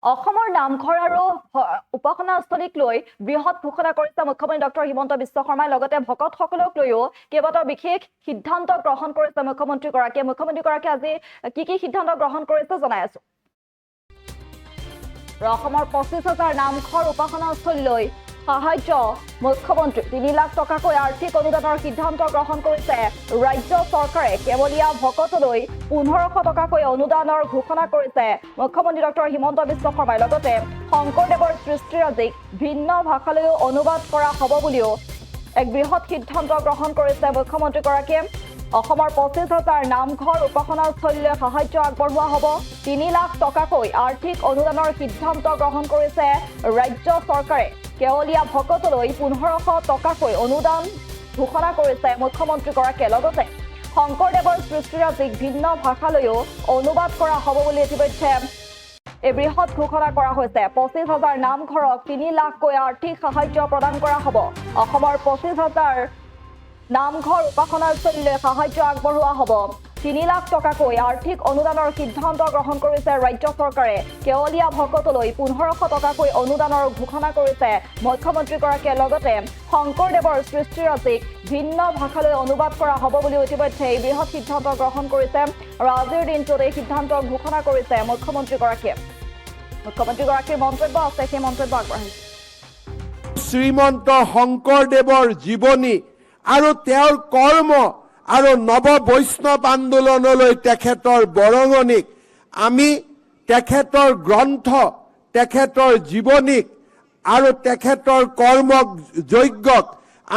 অসমৰ নামঘৰ আৰু উপাসনাস্থলীক লৈ বৃহৎ ঘোষণা কৰিছে মুখ্যমন্ত্ৰী ডক্টৰ হিমন্ত বিশ্ব শৰ্মাই লগতে ভকতসকলক লৈও কেইবাটাও বিশেষ সিদ্ধান্ত গ্ৰহণ কৰিছে মুখ্যমন্ত্ৰীগৰাকীয়ে আজি কি সিদ্ধান্ত গ্ৰহণ কৰিছে জনাই আছো অসমৰ 25,000 নামঘৰ উপাসনাস্থলীলৈ সাহায্য মুখ্যমন্ত্ৰী 3 লাখ টকাকৈ আৰ্থিক অনুদানৰ সিদ্ধান্ত গ্ৰহণ কৰিছে ৰাজ্য চৰকাৰে কেৱলীয়া ভকতলৈ 1500 টকাকৈ অনুদানৰ ঘোষণা কৰিছে মুখ্যমন্ত্ৰী ডক্টৰ হিমন্ত বিশ্ব শৰ্মাই লগতে শংকৰদেৱৰ সৃষ্টিৰাজিক ভিন্ন ভাষালৈও অনুবাদ কৰা হ'ব বুলিও এক বৃহৎ সিদ্ধান্ত গ্ৰহণ কৰিছে মুখ্যমন্ত্ৰীগৰাকীয়ে অসমৰ 25,000 নামঘৰ উপাসনাস্থলীলৈ সাহায্য আগবঢ়োৱা হ'ব 3 লাখ টকাকৈ আৰ্থিক অনুদানৰ সিদ্ধান্ত গ্ৰহণ কৰিছে ৰাজ্য চৰকাৰে কেৱলীয়া ভকতলৈ 1500 টকাকৈ অনুদান ঘোষণা কৰিছে মুখ্যমন্ত্ৰীগৰাকীয়ে লগতে শংকৰদেৱৰ সৃষ্টিৰাজিক ভিন্ন ভাষালৈও অনুবাদ কৰা হ'ব বুলি ইতিমধ্যে এই বৃহৎ ঘোষণা কৰা হৈছে 25,000 নামঘৰক 3 লাখকৈ আৰ্থিক সাহায্য প্ৰদান কৰা হ'ব অসমৰ 25,000 নামঘৰ উপাসনাস্থলীলৈ সাহায্য আগবঢ়োৱা হ'ব 3 লাখ টকাকৈ আৰ্থিক অনুদানৰ সিদ্ধান্ত গ্ৰহণ কৰিছে ৰাজ্য চৰকাৰে কেৱলীয়া ভকতলৈ 1500 টকাকৈ অনুদানৰ ঘোষণা কৰিছে মুখ্যমন্ত্ৰীগৰাকীয়ে লগতে শংকৰদেৱৰ সৃষ্টিৰাজিক ভিন্ন ভাষালৈ অনুবাদ কৰা হ'ব বুলি ইতিমধ্যে এই বৃহৎ সিদ্ধান্ত গ্ৰহণ কৰিছে আৰু আজিৰ দিনটোত এই সিদ্ধান্ত ঘোষণা কৰিছে মুখ্যমন্ত্ৰীগৰাকীৰ মন্তব্য আছে সেই মন্তব্য আগবঢ়াইছে শ্ৰীমন্ত শংকৰদেৱৰ জীৱনী আৰু তেওঁৰ কৰ্ম আৰু নৱ বৈষ্ণৱ আন্দোলনলৈ তেখেতৰ বৰঙণিক আমি তেখেতৰ গ্ৰন্থ তেখেতৰ জীৱনীক আৰু তেখেতৰ কৰ্মক যজ্ঞক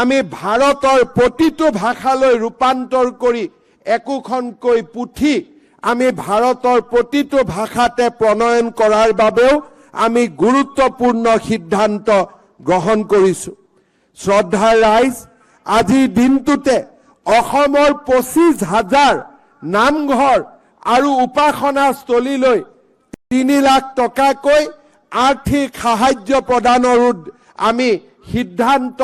আমি ভাৰতৰ প্ৰতিটো ভাষালৈ ৰূপান্তৰ কৰি একোখনকৈ পুথি আমি ভাৰতৰ প্ৰতিটো ভাষাতে প্ৰণয়ন কৰাৰ বাবেও আমি গুৰুত্বপূৰ্ণ সিদ্ধান্ত গ্ৰহণ কৰিছোঁ শ্ৰদ্ধাৰ ৰাইজ আজিৰ দিনটোতে অসমৰ 25,000 নামঘৰ আৰু উপাসনাস্থলীলৈ 3 লাখ টকাকৈ আৰ্থিক সাহায্য প্ৰদানৰ আমি সিদ্ধান্ত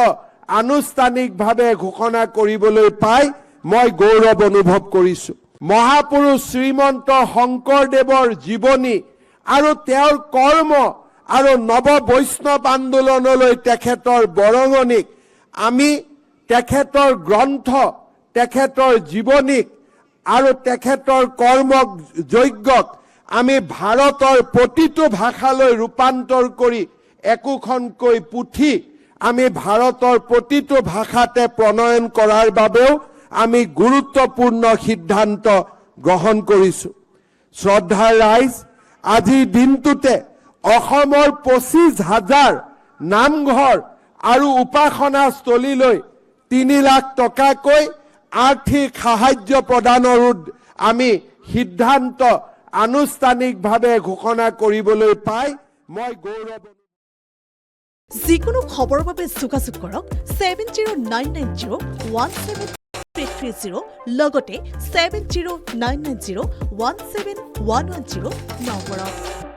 আনুষ্ঠানিকভাৱে ঘোষণা কৰিবলৈ পাই মই গৌৰৱ অনুভৱ কৰিছোঁ মহাপুৰুষ শ্ৰীমন্ত শংকৰদেৱৰ জীৱনী আৰু তেওঁৰ কৰ্ম আৰু নৱ বৈষ্ণৱ আন্দোলনলৈ তেখেতৰ বৰঙণিক আমি তেখেতৰ গ্ৰন্থ তেখেতৰ জীৱনীক আৰু তেখেতৰ কৰ্মক যজ্ঞক আমি ভাৰতৰ প্ৰতিটো ভাষালৈ ৰূপান্তৰ কৰি একোখনকৈ পুথি আমি ভাৰতৰ প্ৰতিটো ভাষাতে প্ৰণয়ন কৰাৰ বাবেও আমি গুৰুত্বপূৰ্ণ সিদ্ধান্ত গ্ৰহণ কৰিছোঁ শ্ৰদ্ধাৰ ৰাইজ আজিৰ দিনটোতে অসমৰ 25,000 নামঘৰ আৰু উপাসনাস্থলীলৈ 3 লাখ টকাকৈ আৰ্থিক সাহায্য প্ৰদানৰ আমি সিদ্ধান্ত আনুষ্ঠানিকভাৱে ঘোষণা কৰিবলৈ পাই মই গৌৰৱ যিকোনো খবৰৰ বাবে যোগাযোগ কৰক 7099017330 লগতে 7099017110 নম্বৰত